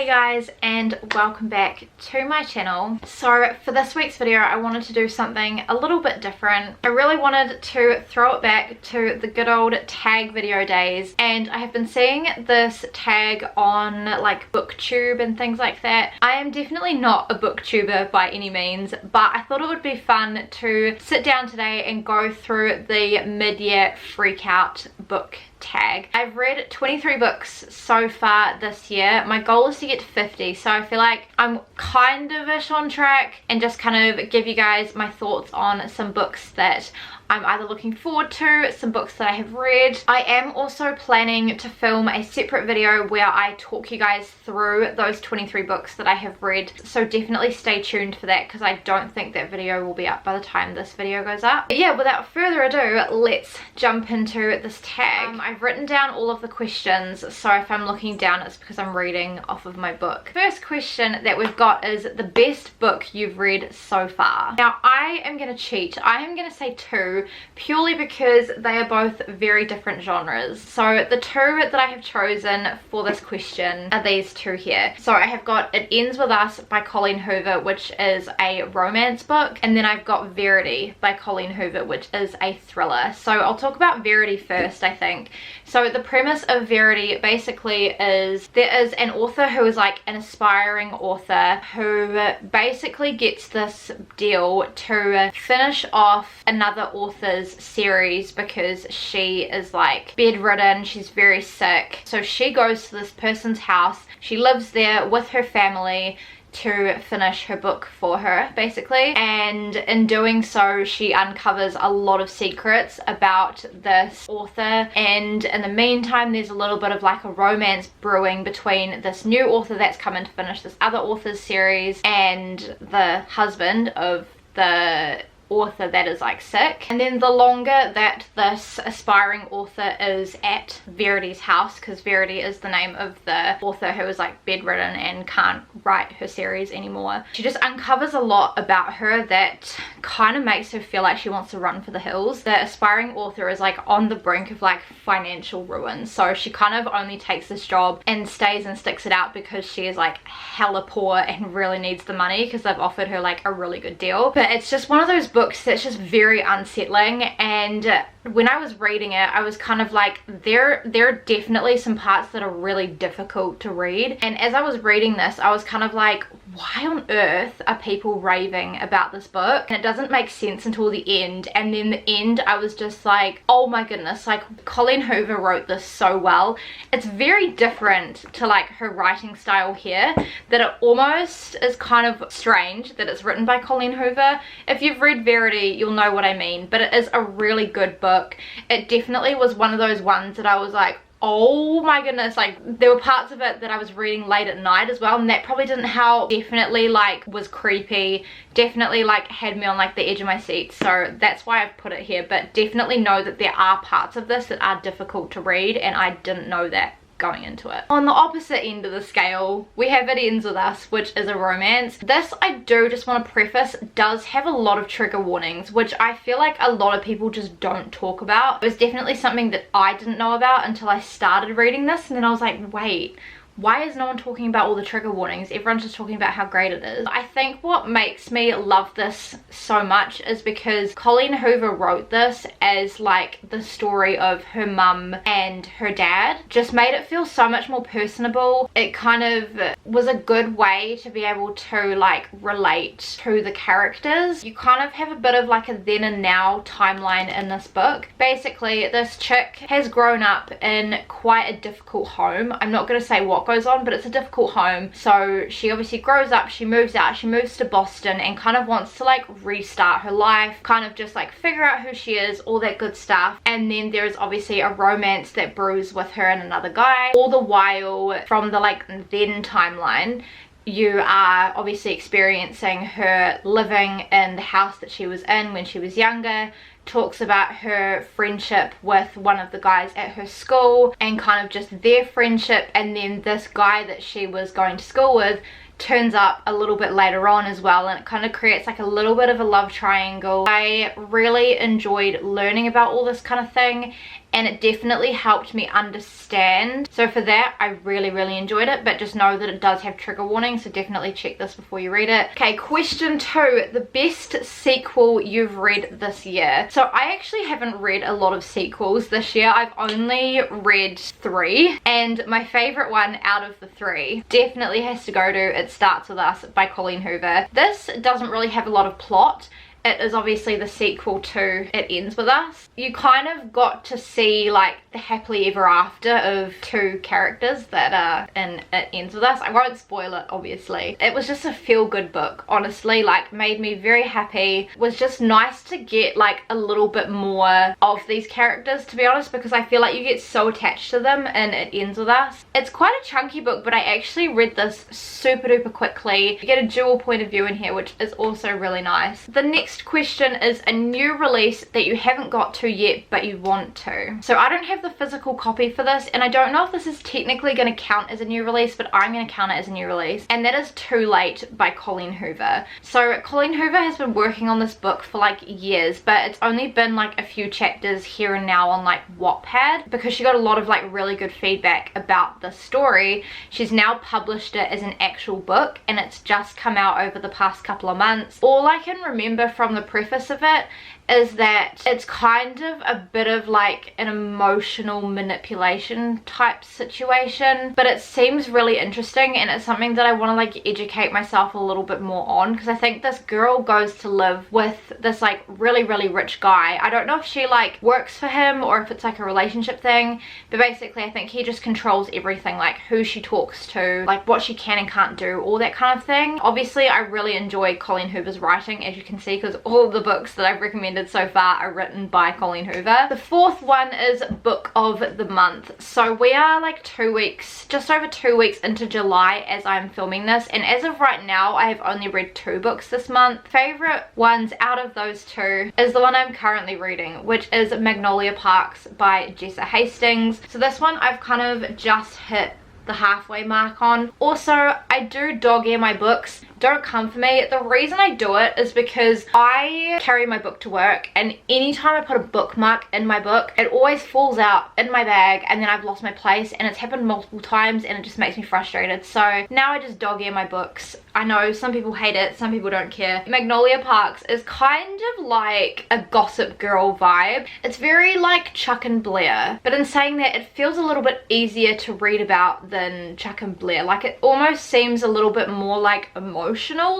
Hey guys, and welcome back to my channel. So for this week's video I wanted to do something a little bit different. I really wanted to throw it back to the good old tag video days, and I have been seeing this tag on like booktube and things like that. I am definitely not a booktuber by any means, but I thought it would be fun to sit down today and go through the mid-year freak out book tag. I've read 23 books so far this year. My goal is to get to 50, so I feel like I'm kind of ish on track, and just kind of give you guys my thoughts on some books that I'm either looking forward to, some books that I have read. I am also planning to film a separate video where I talk you guys through those 23 books that I have read, so definitely stay tuned for that, because I don't think that video will be up by the time this video goes up. But yeah, without further ado, let's jump into this tag. I've written down all of the questions, so if I'm looking down it's because I'm reading off of my book. First question that we've got is the best book you've read so far. Now I am going to cheat. I am going to say two, purely because they are both very different genres. So the two that I have chosen for this question are these two here. So I have got It Ends With Us by Colleen Hoover, which is a romance book, and then I've got Verity by Colleen Hoover, which is a thriller. So I'll talk about Verity first, I think. So the premise of Verity basically is there is an author who is like an aspiring author who basically gets this deal to finish off another author's series because she is like bedridden, she's very sick. So she goes to this person's house, she lives there with her family to finish her book for her basically, and in doing so she uncovers a lot of secrets about this author, and in the meantime there's a little bit of like a romance brewing between this new author that's come in to finish this other author's series and the husband of the author that is like sick. And then the longer that this aspiring author is at Verity's house, because Verity is the name of the author who is like bedridden and can't write her series anymore, she just uncovers a lot about her that kind of makes her feel like she wants to run for the hills. The aspiring author is like on the brink of like financial ruin, so she kind of only takes this job and stays and sticks it out because she is like hella poor and really needs the money because they've offered her like a really good deal. But it's just one of those books that's just very unsettling, and when I was reading it I was kind of like there are definitely some parts that are really difficult to read, and as I was reading this I was kind of like, why on earth are people raving about this book? And it doesn't make sense until the end, and then the end I was just like, oh my goodness, like Colleen Hoover wrote this so well. It's very different to like her writing style here, that it almost is kind of strange that it's written by Colleen Hoover. If you've read Verity you'll know what I mean, but it is a really good book. It definitely was one of those ones that I was like, oh my goodness, like there were parts of it that I was reading late at night as well, and that probably didn't help. Definitely like was creepy, definitely like had me on like the edge of my seat, so that's why I've put it here. But definitely know that there are parts of this that are difficult to read, and I didn't know that going into it. On the opposite end of the scale we have It Ends With Us, which is a romance. This, I do just want to preface, does have a lot of trigger warnings, which I feel like a lot of people just don't talk about. It was definitely something that I didn't know about until I started reading this, and then I was like, wait, why is no one talking about all the trigger warnings? Everyone's just talking about how great it is. I think what makes me love this so much is because Colleen Hoover wrote this as like the story of her mum and her dad. Just made it feel so much more personable. It kind of was a good way to be able to like relate to the characters. You kind of have a bit of like a then and now timeline in this book. Basically this chick has grown up in quite a difficult home. I'm not going to say what goes on, but it's a difficult home. So she obviously grows up, she moves out, she moves to Boston and kind of wants to like restart her life, kind of just like figure out who she is, all that good stuff. And then there's obviously a romance that brews with her and another guy. All the while from the like then timeline you are obviously experiencing her living in the house that she was in when she was younger, talks about her friendship with one of the guys at her school and kind of just their friendship, and then this guy that she was going to school with turns up a little bit later on as well, and it kind of creates like a little bit of a love triangle. I really enjoyed learning about all this kind of thing, and it definitely helped me understand. So for that, I really enjoyed it, but just know that it does have trigger warnings, so definitely check this before you read it. Okay, question 2, the best sequel you've read this year. So I actually haven't read a lot of sequels this year. I've only read 3, and my favorite one out of the 3 definitely has to go to It Starts With Us by Colleen Hoover. This doesn't really have a lot of plot. It is obviously the sequel to It Ends With Us. You kind of got to see like the happily ever after of 2 characters that are in It Ends With Us. I won't spoil it, obviously. It was just a feel-good book, honestly. Like, made me very happy. It was just nice to get like a little bit more of these characters, to be honest, because I feel like you get so attached to them in It Ends With Us. It's quite a chunky book, but I actually read this super duper quickly. You get a dual point of view in here, which is also really nice. The next question is a new release that you haven't got to yet but you want to. So I don't have the physical copy for this, and I don't know if this is technically going to count as a new release, but I'm going to count it as a new release, and that is Too Late by Colleen Hoover. So Colleen Hoover has been working on this book for like years, but it's only been like a few chapters here and now on like Wattpad, because she got a lot of like really good feedback about the story. She's now published it as an actual book, and it's just come out over the past couple of months. All I can remember from the preface of it is that it's kind of a bit of like an emotional manipulation type situation, but it seems really interesting, and it's something that I want to like educate myself a little bit more on, because I think this girl goes to live with this like really rich guy. I don't know if she like works for him or if it's like a relationship thing, but basically I think he just controls everything, like who she talks to, like what she can and can't do, all that kind of thing. Obviously I really enjoy Colleen Hoover's writing, as you can see, because all of the books that I've recommended so far are written by Colleen Hoover. The 4th one is Book of the Month. So we are like 2 weeks, just over 2 weeks into July as I'm filming this, and as of right now I have only read 2 books this month. Favorite ones out of those 2 is the one I'm currently reading, which is Magnolia Parks by Jessa Hastings. So this one I've kind of just hit the halfway mark on. Also, I do dog ear my books. Don't come for me. The reason I do it is because I carry my book to work, and anytime I put a bookmark in my book, it always falls out in my bag, and then I've lost my place, and it's happened multiple times, and it just makes me frustrated. So now I just dog ear my books. I know some people hate it, some people don't care. Magnolia Parks is kind of like a Gossip Girl vibe. It's very like Chuck and Blair, but in saying that, it feels a little bit easier to read about than Chuck and Blair. Like, it almost seems a little bit more like emotional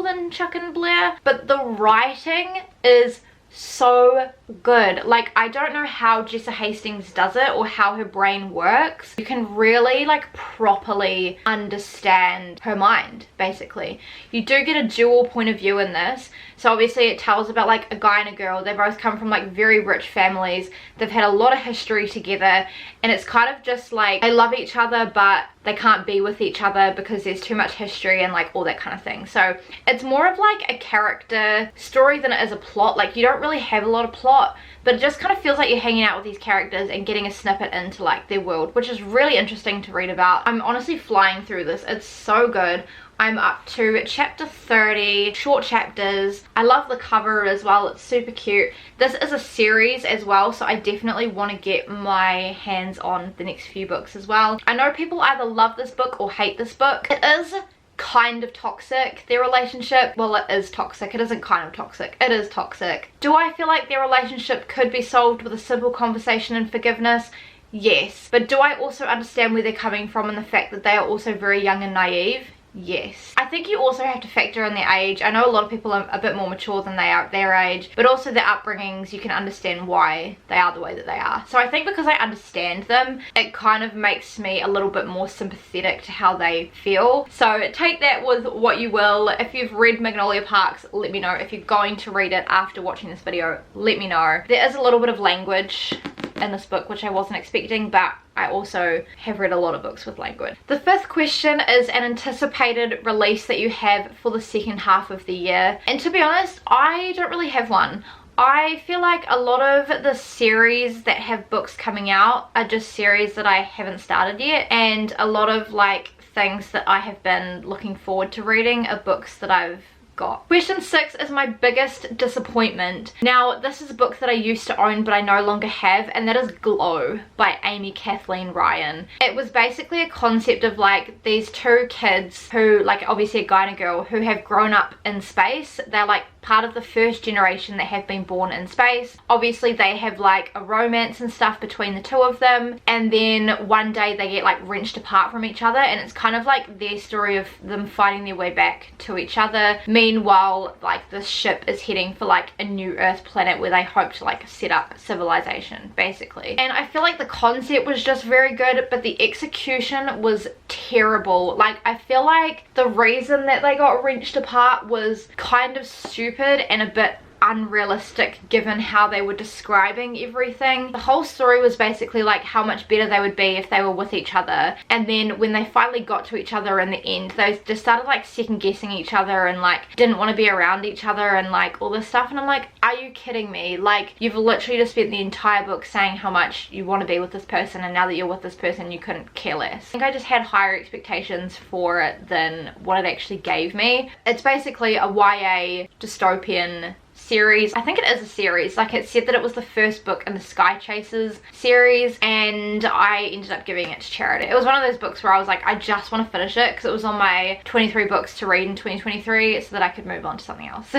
than Chuck and Blair, but the writing is so good. Like, I don't know how Jessa Hastings does it or how her brain works. You can really like properly understand her mind, basically. You do get a dual point of view in this. So obviously it tells about like a guy and a girl. They both come from like very rich families. They've had a lot of history together, and it's kind of just like they love each other but they can't be with each other because there's too much history and like all that kind of thing. So it's more of like a character story than it is a plot. Like, you don't really have a lot of plot, but it just kind of feels like you're hanging out with these characters and getting a snippet into like their world, which is really interesting to read about. I'm honestly flying through this. It's so good. I'm up to chapter 30, short chapters. I love the cover as well. It's super cute. This is a series as well, so I definitely want to get my hands on the next few books as well. I know people either love this book or hate this book. It is kind of toxic, their relationship. Well, it is toxic. It isn't kind of toxic. It is toxic. Do I feel like their relationship could be solved with a simple conversation and forgiveness? Yes. But do I also understand where they're coming from and the fact that they are also very young and naive? Yes. I think you also have to factor in their age. I know a lot of people are a bit more mature than they are at their age, but also their upbringings. You can understand why they are the way that they are. So I think because I understand them, it kind of makes me a little bit more sympathetic to how they feel. So take that with what you will. If you've read Magnolia Parks, let me know. If you're going to read it after watching this video, let me know. There is a little bit of language in this book, which I wasn't expecting, but I also have read a lot of books with language. The 5th question is an anticipated release that you have for the second half of the year. And to be honest, I don't really have one. I feel like a lot of the series that have books coming out are just series that I haven't started yet, and a lot of like things that I have been looking forward to reading are books that I've got. Question 6 is my biggest disappointment. Now, this is a book that I used to own but I no longer have, and that is Glow by Amy Kathleen Ryan. It was basically a concept of like these two kids who, like obviously a guy and a girl, who have grown up in space. They're like part of the first generation that have been born in space. Obviously they have like a romance and stuff between the two of them, and then one day they get like wrenched apart from each other, and it's kind of like their story of them fighting their way back to each other. Meanwhile, like this ship is heading for like a new Earth planet where they hope to like set up civilization basically. And I feel like the concept was just very good, but the execution was terrible. Like I feel like the reason that they got wrenched apart was kind of stupid and a bit unrealistic given how they were describing everything. The whole story was basically like how much better they would be if they were with each other, and then when they finally got to each other in the end, they just started like second guessing each other and like didn't want to be around each other and like all this stuff, and I'm like, are you kidding me? Like you've literally just spent the entire book saying how much you want to be with this person, and now that you're with this person you couldn't care less. I think I just had higher expectations for it than what it actually gave me. It's basically a YA dystopian series. I think it is a series. Like it said that it was the first book in the Sky Chasers series, and I ended up giving it to charity. It was one of those books where I was like, I just want to finish it because it was on my 23 books to read in 2023 so that I could move on to something else.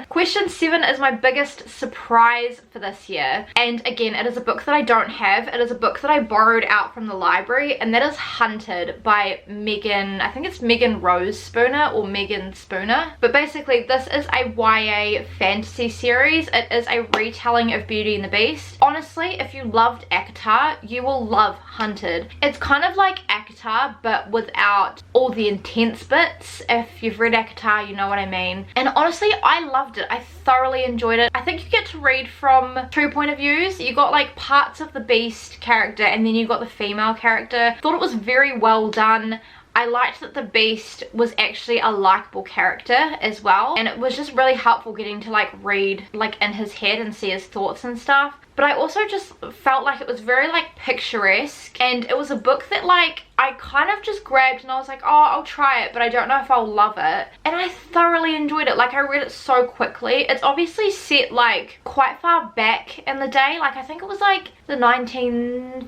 Question 7 is my biggest surprise for this year, and again it is a book that I don't have. It is a book that I borrowed out from the library, and that is Hunted by Megan, I think it's Megan Rose Spooner or Megan Spooner, but basically this is a YA fantasy series. It is a retelling of Beauty and the Beast. Honestly, if you loved ACOTAR, you will love Hunted. It's kind of like ACOTAR but without all the intense bits. If you've read ACOTAR, you know what I mean. And honestly, I loved it. I thoroughly enjoyed it. I think you get to read from 2 point of views. You got like parts of the Beast character and then you got the female character. Thought it was very well done. I liked that the Beast was actually a likable character as well, and it was just really helpful getting to like read like in his head and see his thoughts and stuff. But I also just felt like it was very like picturesque, and it was a book that like I kind of just grabbed and I was like, oh, I'll try it, but I don't know if I'll love it. And I thoroughly enjoyed it. Like I read it so quickly. It's obviously set like quite far back in the day. Like I think it was like the 1950s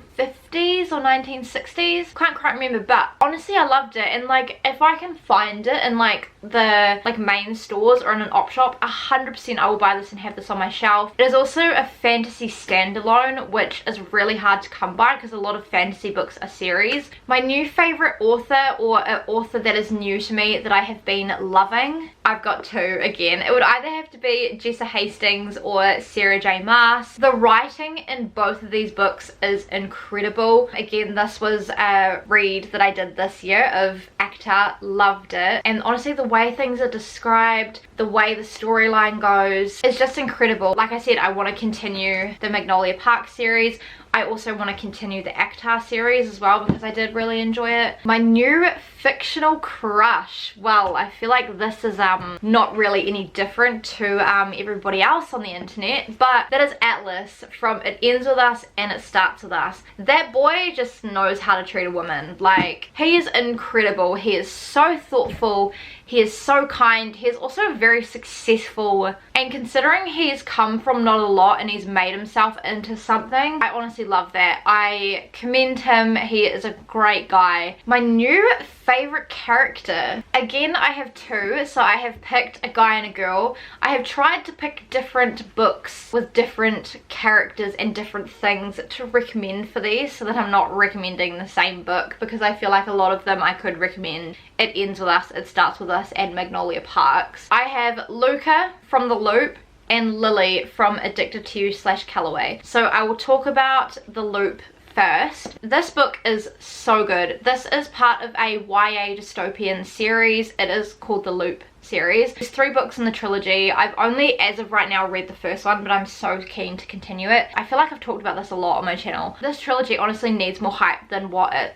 or 1960s. Can't quite remember, but honestly I loved it. And like if I can find it in like the like main stores or in an op shop, 100% I will buy this and have this on my shelf. It is also a fantasy standalone, which is really hard to come by because a lot of fantasy books are series. My new favorite author, or an author that is new to me that I have been loving, I've got two again. It would either have to be Jessa Hastings or Sarah J Maas. The writing in both of these books is incredible. Again, this was a read that I did this year of ACOTAR. Loved it, and honestly the way things are described, the way the storyline goes is just incredible. Like I said, I want to continue the Magnolia Park series. I also want to continue the ACOTAR series as well because I did really enjoy it. My new fictional crush, well, I feel like this is not really any different to everybody else on the internet, but that is Atlas from It Ends With Us and It Starts With Us. That boy just knows how to treat a woman. Like, he is incredible. He is so thoughtful. He is so kind. He is also very successful, and considering he's come from not a lot and he's made himself into something, I honestly love that. I commend him. He is a great guy. My new favorite character, again I have two, so I have picked a guy and a girl. I have tried to pick different books with different characters and different things to recommend for these so that I'm not recommending the same book, because I feel like a lot of them I could recommend It Ends With Us, It Starts With Us and Magnolia Parks. I have Luca from The Loop and Lily from Addicted to You / Callaway. So I will talk about The Loop first. This book is so good. This is part of a YA dystopian series. It is called The Loop series. There's 3 books in the trilogy. I've only, as of right now, read the first one, but I'm so keen to continue it. I feel like I've talked about this a lot on my channel. This trilogy honestly needs more hype than what it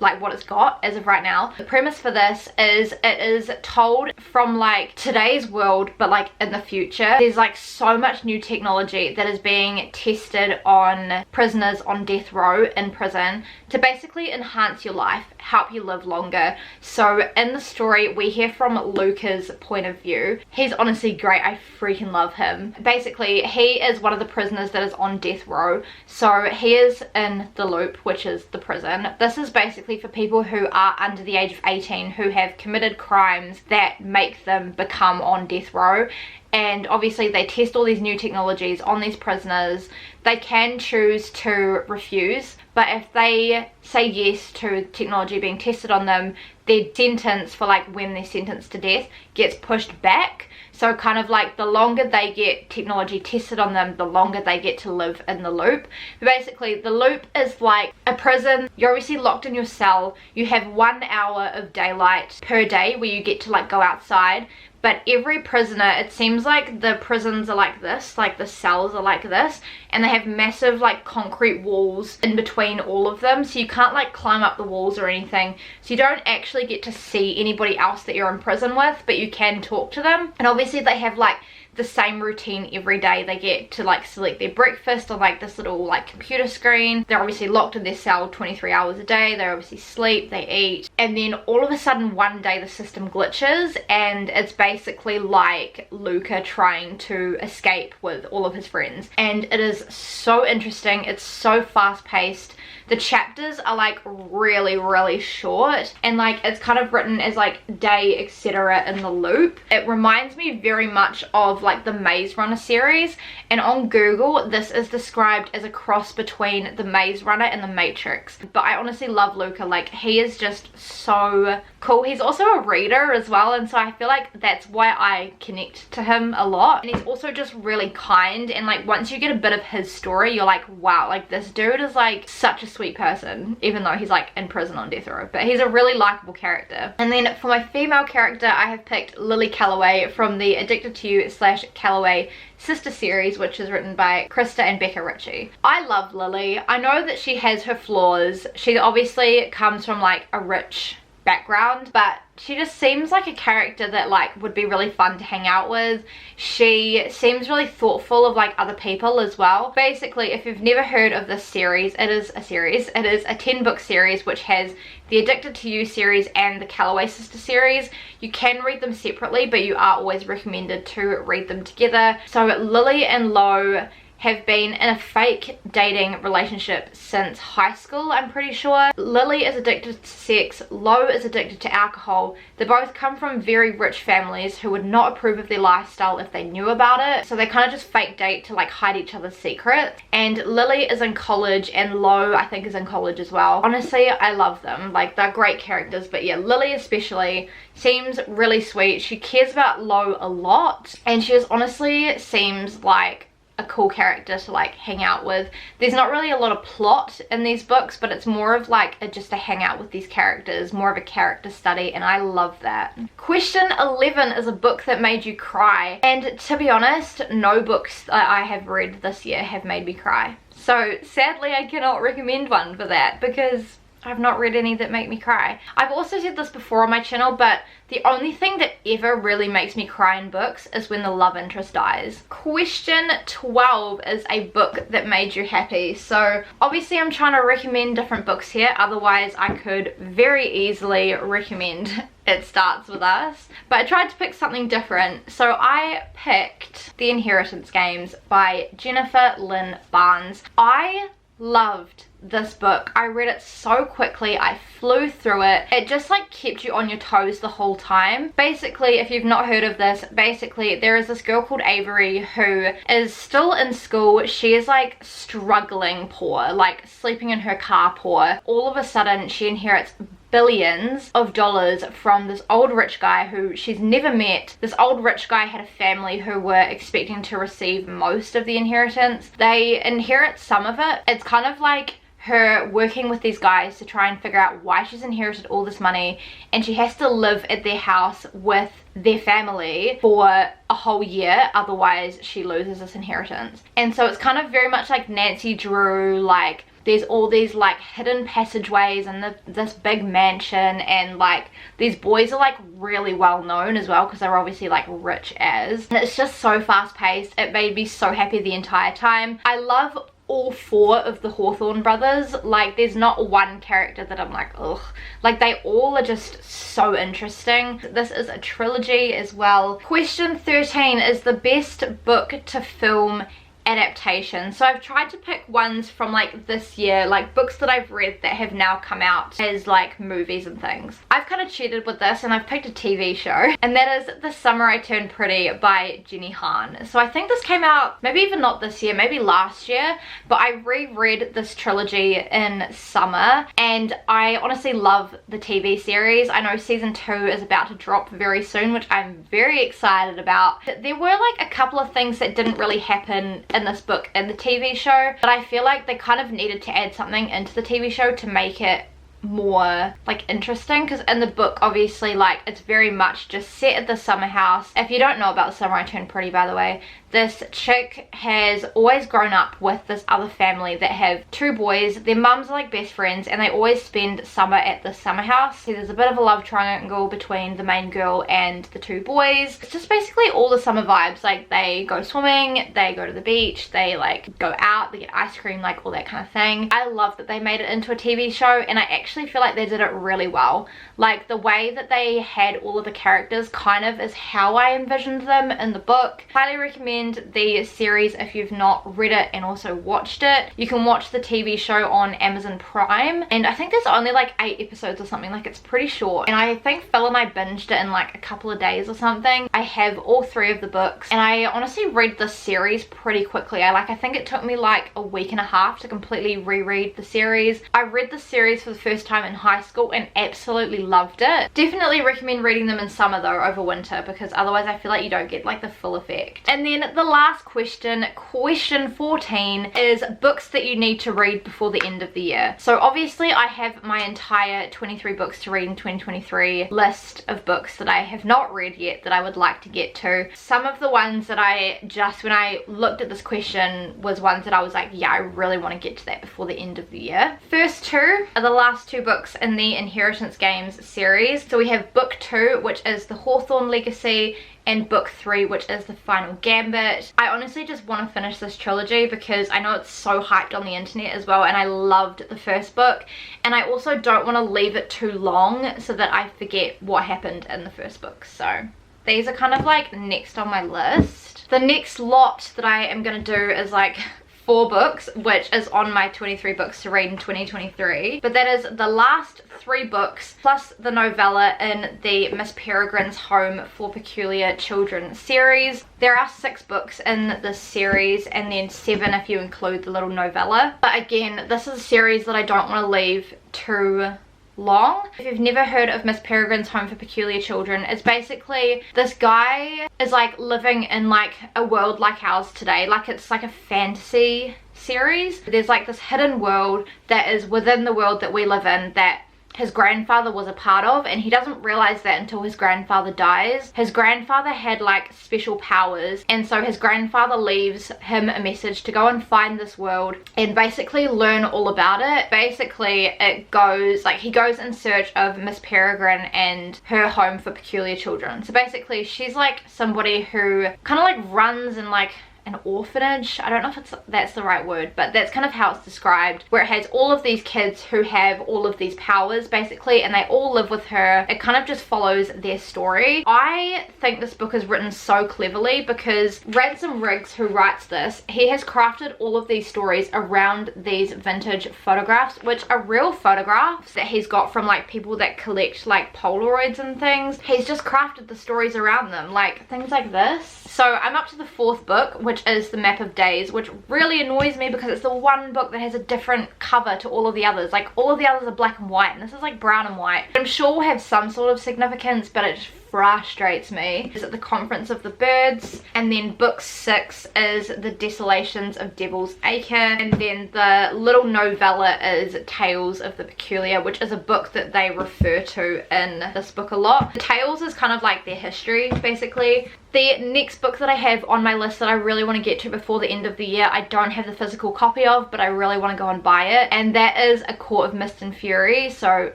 like what it's got as of right now. The premise for this is it is told from like today's world, but like in the future. There's like so much new technology that is being tested on prisoners on death row in prison to basically enhance your life, help you live longer. So in the story we hear from Luca's point of view. He's honestly great. I freaking love him. Basically he is one of the prisoners that is on death row, so he is in the loop, which is the prison. This is basically for people who are under the age of 18 who have committed crimes that make them become on death row. And obviously they test all these new technologies on these prisoners. They can choose to refuse, but if they say yes to technology being tested on them, their sentence for like when they're sentenced to death gets pushed back. So kind of like the longer they get technology tested on them, the longer they get to live in the loop. But basically the loop is like a prison. You're obviously locked in your cell. You have 1 hour of daylight per day where you get to like go outside. But every prisoner, it seems like the prisons are like this, like the cells are like this, and they have massive like concrete walls in between all of them, so you can't like climb up the walls or anything, so you don't actually get to see anybody else that you're in prison with, but you can talk to them. And obviously they have like the same routine every day. They get to like select their breakfast on like this little like computer screen. They're obviously locked in their cell 23 hours a day. They obviously sleep, they eat, and then all of a sudden one day the system glitches and it's basically like Luca trying to escape with all of his friends. And it is so interesting. It's so fast paced. The chapters are like really short, and like it's kind of written as like day etc in the loop. It reminds me very much of like the Maze Runner series, and on Google this is described as a cross between the Maze Runner and the Matrix. But I honestly love Luca. Like he is just so cool. He's also a reader as well, and so I feel like that's why I connect to him a lot. And he's also just really kind, and like once you get a bit of his story you're like, wow, like this dude is like such a sweet person, even though he's like in prison on death row. But he's a really likable character. And then for my female character I have picked Lily Calloway from the Addicted to You / Calloway sister series, which is written by Krista and Becca Ritchie. I love Lily. I know that she has her flaws. She obviously comes from like a rich background, but she just seems like a character that like would be really fun to hang out with. She seems really thoughtful of like other people as well. Basically, if you've never heard of this series, it is a series. It is a 10-book series which has the Addicted to You series and the Calloway sister series. You can read them separately, but you are always recommended to read them together. So Lily and Lo have been in a fake dating relationship since high school, I'm pretty sure. Lily is addicted to sex, Lo is addicted to alcohol. They both come from very rich families who would not approve of their lifestyle if they knew about it, so they kind of just fake date to like hide each other's secrets. And Lily is in college and Lo I think is in college as well. Honestly, I love them. Like they're great characters, but yeah, Lily especially seems really sweet. She cares about Lo a lot, and she just honestly seems like a cool character to like hang out with. There's not really a lot of plot in these books, but it's more of like just a hang out with these characters, more of a character study, and I love that. Question 11 is a book that made you cry, and to be honest, no books that I have read this year have made me cry. So sadly I cannot recommend one for that because I've not read any that make me cry. I've also said this before on my channel, but the only thing that ever really makes me cry in books is when the love interest dies. Question 12 is a book that made you happy. So obviously I'm trying to recommend different books here, otherwise I could very easily recommend It Starts With Us, but I tried to pick something different. So I picked The Inheritance Games by Jennifer Lynn Barnes. I loved this book. I read it so quickly. I flew through it. It just like kept you on your toes the whole time. Basically, if you've not heard of this, basically there is this girl called Avery who is still in school. She is like struggling poor, like sleeping in her car poor. All of a sudden she inherits billions of dollars from this old rich guy who she's never met. This old rich guy had a family who were expecting to receive most of the inheritance. They inherit some of it. It's kind of like her working with these guys to try and figure out why she's inherited all this money, and she has to live at their house with their family for a whole year, otherwise she loses this inheritance. And so it's kind of very much like Nancy Drew, like there's all these like hidden passageways and this big mansion, and like these boys are like really well known as well because they're obviously like rich as, and it's just so fast paced. It made me so happy the entire time. I love all 4 of the Hawthorne brothers. Like there's not one character that I'm like ugh, like they all are just so interesting. This is a trilogy as well. Question 13 is the best book to film adaptation. So I've tried to pick ones from like this year, like books that I've read that have now come out as like movies and things. I've kind of cheated with this and I've picked a TV show, and that is The Summer I Turned Pretty by Jenny Han. So I think this came out maybe even not this year, maybe last year, but I reread this trilogy in summer and I honestly love the TV series. I know season 2 is about to drop very soon, which I'm very excited about. There were like a couple of things that didn't really happen in this book in the TV show, but I feel like they kind of needed to add something into the TV show to make it more like interesting, because in the book obviously like it's very much just set at the summer house. If you don't know about The Summer I Turned Pretty, by the way, this chick has always grown up with this other family that have 2 boys. Their mums are like best friends and they always spend summer at the summer house. So there's a bit of a love triangle between the main girl and the 2 boys. It's just basically all the summer vibes. Like they go swimming, they go to the beach, they like go out, they get ice cream, like all that kind of thing. I love that they made it into a TV show, and I actually feel like they did it really well. Like the way that they had all of the characters kind of is how I envisioned them in the book. Highly recommend the series if you've not read it and also watched it. You can watch the TV show on Amazon Prime, and I think there's only like 8 episodes or something. Like it's pretty short, and I think Phil and I binged it in like a couple of days or something. I have all 3 of the books, and I honestly read this series pretty quickly. I think it took me like a week and a half to completely reread the series. I read the series for the first time in high school and absolutely loved it. Definitely recommend reading them in summer though, over winter, because otherwise I feel like you don't get like the full effect. And then the last question 14, is books that you need to read before the end of the year. So obviously I have my entire 23 books to read in 2023 list of books that I have not read yet that I would like to get to. Some of the ones that I just, when I looked at this question, was ones that I was like, yeah, I really want to get to that before the end of the year. First 2 are the last 2 books in the Inheritance Games series. So we have book 2, which is The Hawthorne Legacy, and book 3, which is The Final Gambit. I honestly just want to finish this trilogy because I know it's so hyped on the internet as well, and I loved the first book, and I also don't want to leave it too long so that I forget what happened in the first book. So these are kind of like next on my list. The next lot that I am going to do is like 4 books, which is on my 23 books to read in 2023, but that is the last 3 books plus the novella in the Miss Peregrine's Home for Peculiar Children series. There are 6 books in this series, and then 7 if you include the little novella. But again, this is a series that I don't want to leave too long. If you've never heard of Miss Peregrine's Home for Peculiar Children, it's basically this guy is like living in like a world like ours today. Like it's like a fantasy series. There's like this hidden world that is within the world that we live in that his grandfather was a part of, and he doesn't realize that until his grandfather dies. His grandfather had like special powers, and so his grandfather leaves him a message to go and find this world and basically learn all about it. Basically it goes like he goes in search of Miss Peregrine and her home for peculiar children. So basically she's like somebody who kind of like runs in like an orphanage. I don't know if that's the right word, but that's kind of how it's described, where it has all of these kids who have all of these powers basically, and they all live with her. It kind of just follows their story. I think this book is written so cleverly because Ransom Riggs, who writes this, he has crafted all of these stories around these vintage photographs, which are real photographs that he's got from like people that collect like Polaroids and things. He's just crafted the stories around them, like things like this. So I'm up to the 4th book, which is The Map of Days, which really annoys me because it's the one book that has a different cover to all of the others. Like all of the others are black and white, and this is like brown and white. I'm sure will have some sort of significance, but it just frustrates me is The Conference of the Birds, and then book 6 is The Desolations of Devil's Acre, and then the little novella is Tales of the Peculiar, which is a book that they refer to in this book a lot. The Tales is kind of like their history basically. The next book that I have on my list that I really want to get to before the end of the year, I don't have the physical copy of, but I really want to go and buy it, and that is A Court of Mist and Fury, so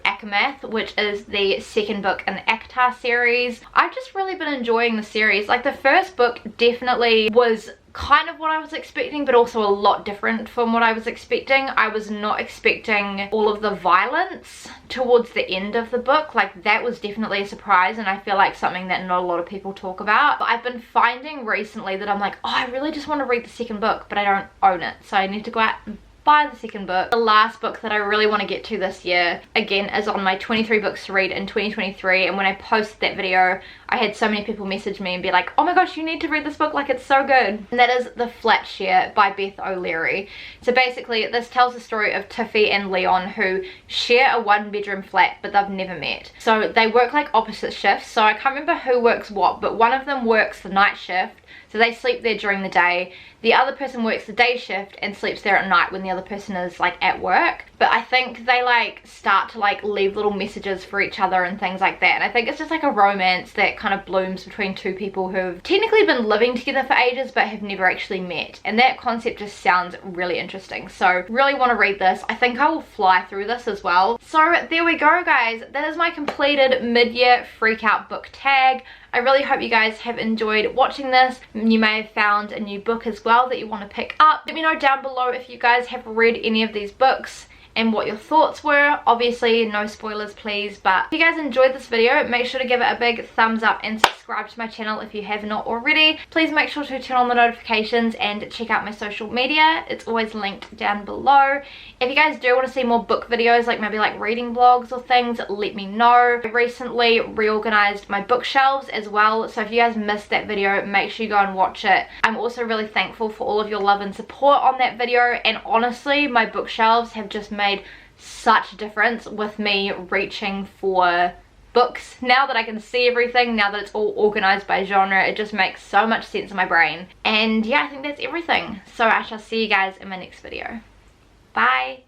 Akamath, which is the second book in the ACOTAR series. I've just really been enjoying the series. Like, the first book definitely was kind of what I was expecting, but also a lot different from what I was expecting. I was not expecting all of the violence towards the end of the book. Like, that was definitely a surprise, and I feel like something that not a lot of people talk about. But I've been finding recently that I'm like, oh, I really just want to read the second book, but I don't own it, so I need to go out and buy the second book. The last book that I really want to get to this year, again, is on my 23 books to read in 2023, and when I posted that video, I had so many people message me and be like, oh my gosh, you need to read this book, like, it's so good. And that is The Flat Share by Beth O'Leary. So basically, this tells the story of Tiffy and Leon, who share a one-bedroom flat, but they've never met. So they work like opposite shifts, so I can't remember who works what, but one of them works the night shift, so they sleep there during the day. The other person works the day shift and sleeps there at night when the other person is like at work. But I think they like start to like leave little messages for each other and things like that. And I think it's just like a romance that kind of blooms between two people who've technically been living together for ages but have never actually met. And that concept just sounds really interesting. So really want to read this. I think I will fly through this as well. So there we go, guys. That is my completed mid-year freak out book tag. I really hope you guys have enjoyed watching this. You may have found a new book as well that you want to pick up. Let me know down below if you guys have read any of these books and what your thoughts were. Obviously no spoilers please, but if you guys enjoyed this video, make sure to give it a big thumbs up and subscribe to my channel if you have not already. Please make sure to turn on the notifications and check out my social media. It's always linked down below. If you guys do want to see more book videos, like maybe like reading vlogs or things, let me know. I recently reorganized my bookshelves as well, so if you guys missed that video, make sure you go and watch it. I'm also really thankful for all of your love and support on that video, and honestly my bookshelves have just made such a difference with me reaching for books. Now that I can see everything, now that it's all organized by genre, it just makes so much sense in my brain. And yeah, I think that's everything. So I shall see you guys in my next video. Bye.